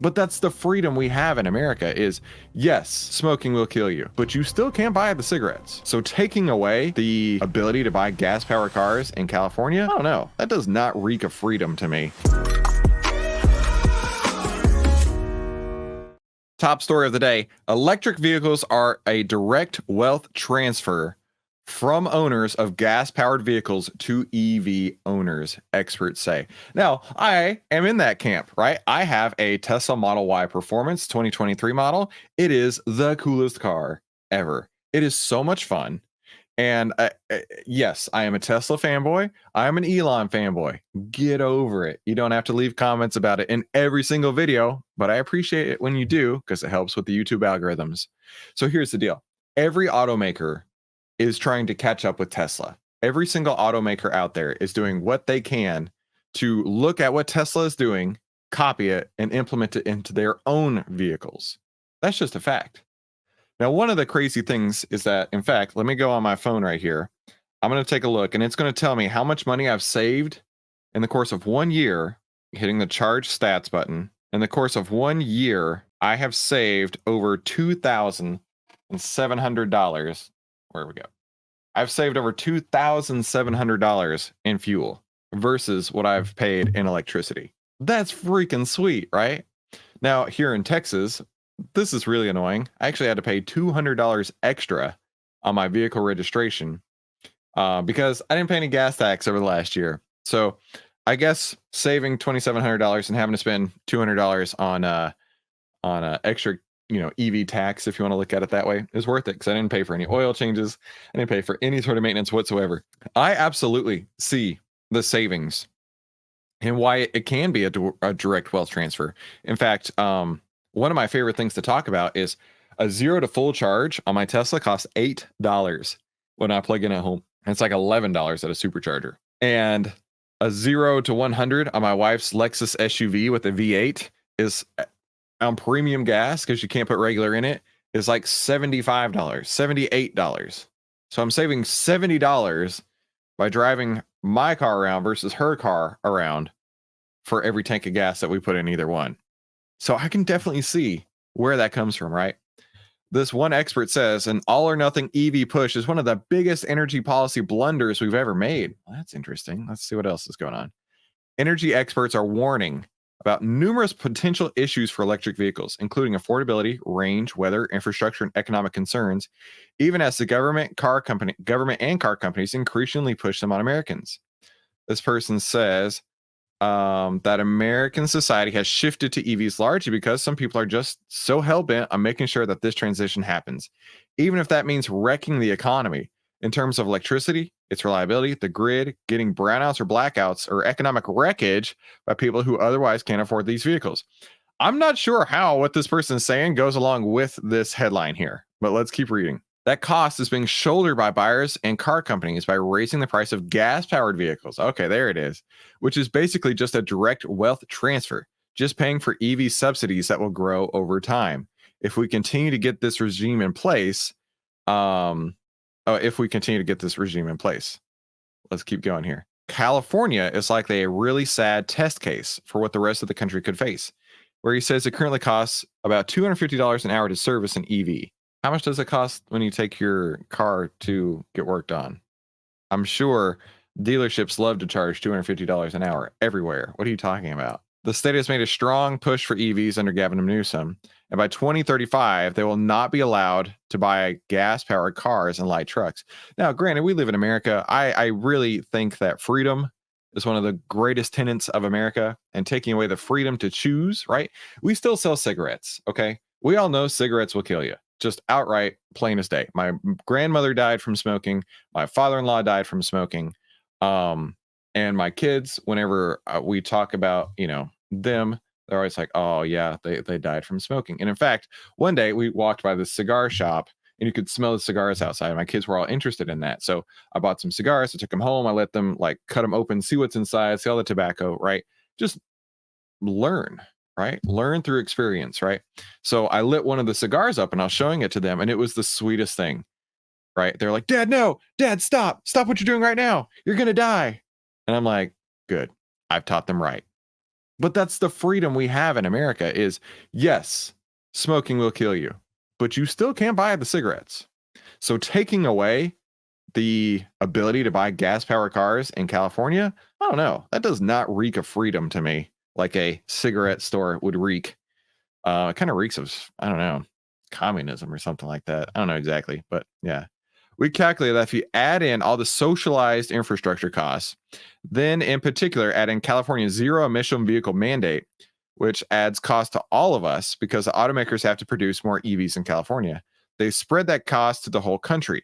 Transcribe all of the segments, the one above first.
But that's the freedom we have in America is, yes, smoking will kill you, but you still can't buy the cigarettes. So taking away the ability to buy gas-powered cars in California, I don't know. That does not reek of freedom to me. Top story of the day. Electric vehicles are a direct wealth transfer from owners of gas-powered vehicles to EV owners, experts say. Now, I am in that camp, right? I have a Tesla Model Y Performance 2023 model. It is the coolest car ever. It is so much fun. And yes, I am a Tesla fanboy. I'm an Elon fanboy. Get over it. You don't have to leave comments about it in every single video, but I appreciate it when you do because it helps with the YouTube algorithms. So here's the deal. Every automaker is trying to catch up with Tesla. Every single automaker out there is doing what they can to look at what Tesla is doing, copy it, and implement it into their own vehicles. That's just a fact. Now, one of the crazy things is that, in fact, let me go on my phone right here. I'm going to take a look, and it's going to tell me how much money I've saved in the course of 1 year, hitting the charge stats button. In the course of 1 year, I have saved over $2,700. Where we go? I've saved over $2,700 in fuel versus what I've paid in electricity. That's freaking sweet, right? Now, here in Texas, this is really annoying. I actually had to pay $200 extra on my vehicle registration because I didn't pay any gas tax over the last year. So I guess saving $2,700 and having to spend $200 on extra, EV tax, if you want to look at it that way, is worth it because I didn't pay for any oil changes. I didn't pay for any sort of maintenance whatsoever. I absolutely see the savings and why it can be a direct wealth transfer. In fact, one of my favorite things to talk about is a 0 to full charge on my Tesla costs $8 when I plug in at home. And it's like $11 at a supercharger. And a 0 to 100 on my wife's Lexus SUV with a V8 is on premium gas, because you can't put regular in it, is like $75, $78. So I'm saving $70 by driving my car around versus her car around for every tank of gas that we put in either one. So I can definitely see where that comes from, right? This one expert says an all or nothing EV push is one of the biggest energy policy blunders we've ever made. Well, that's interesting. Let's see what else is going on. Energy experts are warning about numerous potential issues for electric vehicles, including affordability, range, weather, infrastructure, and economic concerns, even as the government and car companies increasingly push them on Americans. This person says that American society has shifted to EVs largely because some people are just so hell-bent on making sure that this transition happens, even if that means wrecking the economy in terms of electricity, its reliability, the grid, getting brownouts or blackouts, or economic wreckage by people who otherwise can't afford these vehicles. I'm not sure how what this person is saying goes along with this headline here, but let's keep reading. That cost is being shouldered by buyers and car companies by raising the price of gas-powered vehicles. Okay, there it is, which is basically just a direct wealth transfer, just paying for EV subsidies that will grow over time. If we continue to get this regime in place, let's keep going here. California is likely a really sad test case for what the rest of the country could face, where he says it currently costs about $250 an hour to service an EV. How much does it cost when you take your car to get worked on? I'm sure dealerships love to charge $250 an hour everywhere. What are you talking about? The state has made a strong push for EVs under Gavin Newsom, and by 2035, they will not be allowed to buy gas-powered cars and light trucks. Now, granted, we live in America. I really think that freedom is one of the greatest tenets of America, and taking away the freedom to choose, right? We still sell cigarettes, okay? We all know cigarettes will kill you. Just outright, plain as day. My grandmother died from smoking. My father-in-law died from smoking. And my kids, whenever we talk about, them, they're always like, oh yeah, they died from smoking. And in fact, one day we walked by this cigar shop and you could smell the cigars outside. My kids were all interested in that. So I bought some cigars, I took them home, I let them cut them open, see what's inside, see all the tobacco, right? Just learn, right? Learn through experience, right? So I lit one of the cigars up and I was showing it to them, and it was the sweetest thing, right? They're like, Dad, no, Dad, stop what you're doing right now. You're going to die. And I'm like, good. I've taught them right. But that's the freedom we have in America is, yes, smoking will kill you, but you still can't buy the cigarettes. So taking away the ability to buy gas powered cars in California, I don't know. That does not reek of freedom to me like a cigarette store would reek. It kind of reeks of, I don't know, communism or something like that. I don't know exactly, but yeah. We calculate that if you add in all the socialized infrastructure costs, then in particular, add in California's zero emission vehicle mandate, which adds cost to all of us because the automakers have to produce more EVs in California. They spread that cost to the whole country.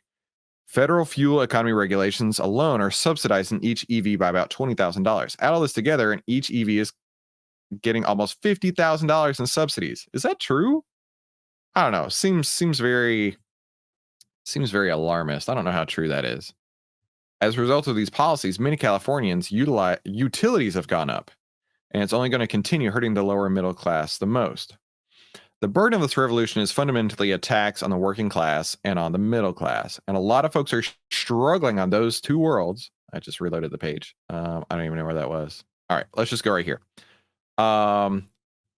Federal fuel economy regulations alone are subsidizing each EV by about $20,000. Add all this together, and each EV is getting almost $50,000 in subsidies. Is that true? I don't know. Seems very alarmist. I don't know how true that is. As a result of these policies, many Californians utilities have gone up, and it's only going to continue hurting the lower middle class the most. The burden of this revolution is fundamentally a tax on the working class and on the middle class, and a lot of folks are struggling on those two worlds. I just reloaded the page. I don't even know where that was. All right, let's just go right here.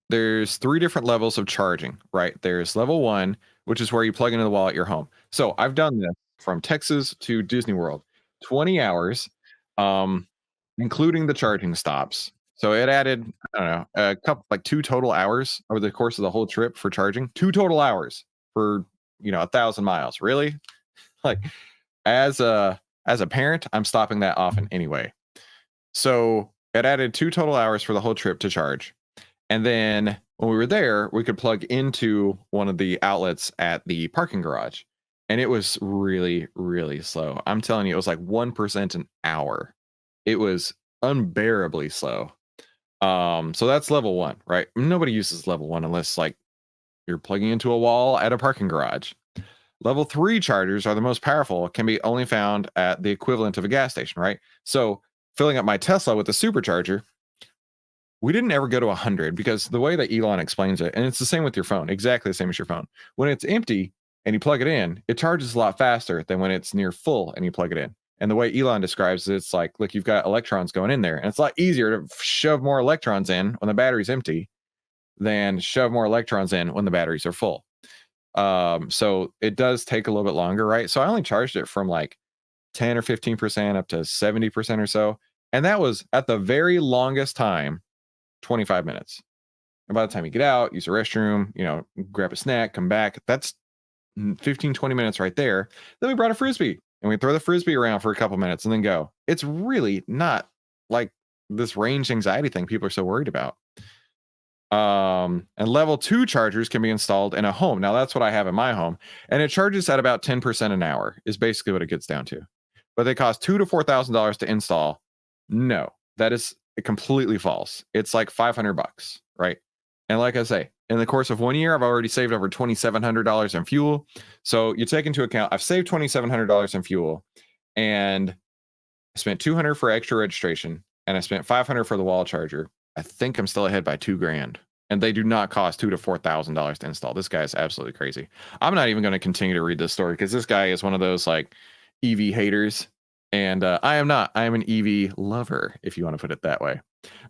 There's 3 different levels of charging, right? There's level 1, which is where you plug into the wall at your home. So I've done this from Texas to Disney World, 20 hours, including the charging stops. So it added, I don't know, a couple, like 2 total hours over the course of the whole trip for charging. 2 total hours for, 1,000 miles. Really? Like, as a parent, I'm stopping that often anyway. So it added 2 total hours for the whole trip to charge. And then when we were there, we could plug into one of the outlets at the parking garage. And it was really, really slow. I'm telling you, it was like 1% an hour. It was unbearably slow. So that's level 1, right? Nobody uses level 1 unless like you're plugging into a wall at a parking garage. Level 3 chargers are the most powerful, can be only found at the equivalent of a gas station, right? So filling up my Tesla with a supercharger, we didn't ever go to 100 because the way that Elon explains it, and it's the same with your phone, exactly the same as your phone. When it's empty and you plug it in, it charges a lot faster than when it's near full and you plug it in. And the way Elon describes it, it's like, look, you've got electrons going in there, and it's a lot easier to shove more electrons in when the battery's empty than shove more electrons in when the batteries are full. So it does take a little bit longer, right? So I only charged it from like 10 or 15% up to 70% or so. And that was at the very longest time, 25 minutes. And by the time you get out, use the restroom, grab a snack, come back, that's 15, 20 minutes right there. Then we brought a Frisbee and we throw the Frisbee around for a couple minutes and then go. It's really not like this range anxiety thing people are so worried about. And level 2 chargers can be installed in a home. Now that's what I have in my home, and it charges at about 10% an hour is basically what it gets down to. But they cost $2,000 to $4,000 to install. No, that is completely false. It's like $500, right? And like I say, in the course of 1 year, I've already saved over $2,700 in fuel. So you take into account, I've saved $2,700 in fuel, and I spent $200 for extra registration, and I spent $500 for the wall charger. I think I'm still ahead by $2,000, and they do not cost $2,000 to $4,000 to install. This guy is absolutely crazy. I'm not even going to continue to read this story because this guy is one of those like EV haters, and I am not. I am an EV lover, if you want to put it that way.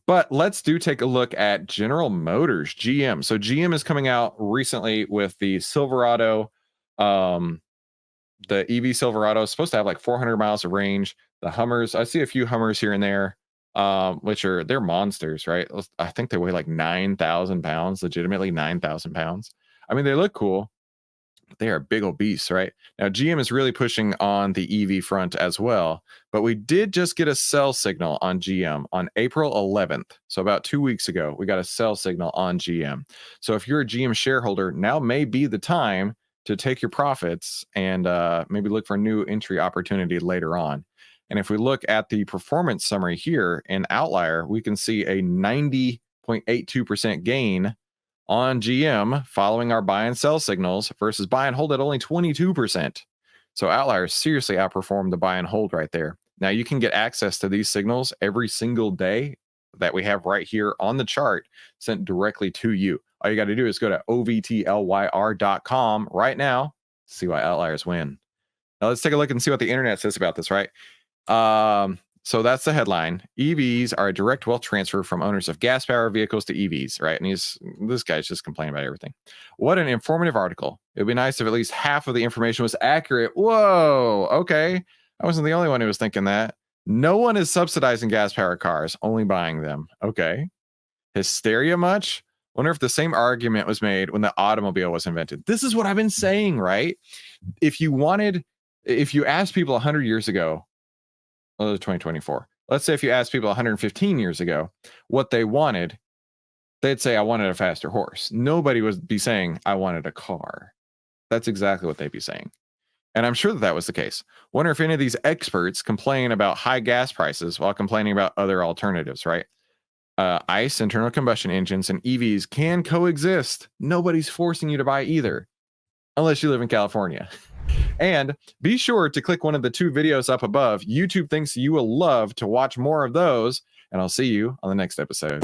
But let's take a look at General Motors, GM. So GM is coming out recently with the Silverado. The EV Silverado is supposed to have like 400 miles of range. The Hummers, I see a few Hummers here and there, which they're monsters, right? I think they weigh like 9,000 pounds, legitimately 9,000 pounds. I mean, they look cool. They are big old beasts, right? Now, GM is really pushing on the EV front as well, but we did just get a sell signal on GM on April 11th. So about 2 weeks ago, we got a sell signal on GM. So if you're a GM shareholder, now may be the time to take your profits and maybe look for a new entry opportunity later on. And if we look at the performance summary here in Outlier, we can see a 90.82% gain on GM following our buy and sell signals versus buy and hold at only 22%. So Outlier seriously outperformed the buy and hold right there. Now you can get access to these signals every single day that we have right here on the chart sent directly to you. All you got to do is go to ovtlyr.com right now, see why Outliers win. Now let's take a look and see what the internet says about this, right? So that's the headline. EVs are a direct wealth transfer from owners of gas powered vehicles to EVs, right? And this guy's just complaining about everything. What an informative article. It would be nice if at least half of the information was accurate. Whoa, okay. I wasn't the only one who was thinking that. No one is subsidizing gas powered cars, only buying them. Okay. Hysteria much? Wonder if the same argument was made when the automobile was invented. This is what I've been saying, right? If you asked people 100 years ago, 2024. Let's say if you asked people 115 years ago what they wanted, they'd say, I wanted a faster horse. Nobody would be saying, I wanted a car. That's exactly what they'd be saying. And I'm sure that was the case. Wonder if any of these experts complain about high gas prices while complaining about other alternatives, right? ICE, internal combustion engines, and EVs can coexist. Nobody's forcing you to buy either, unless you live in California. And be sure to click one of the 2 videos up above. YouTube thinks you will love to watch more of those, and I'll see you on the next episode.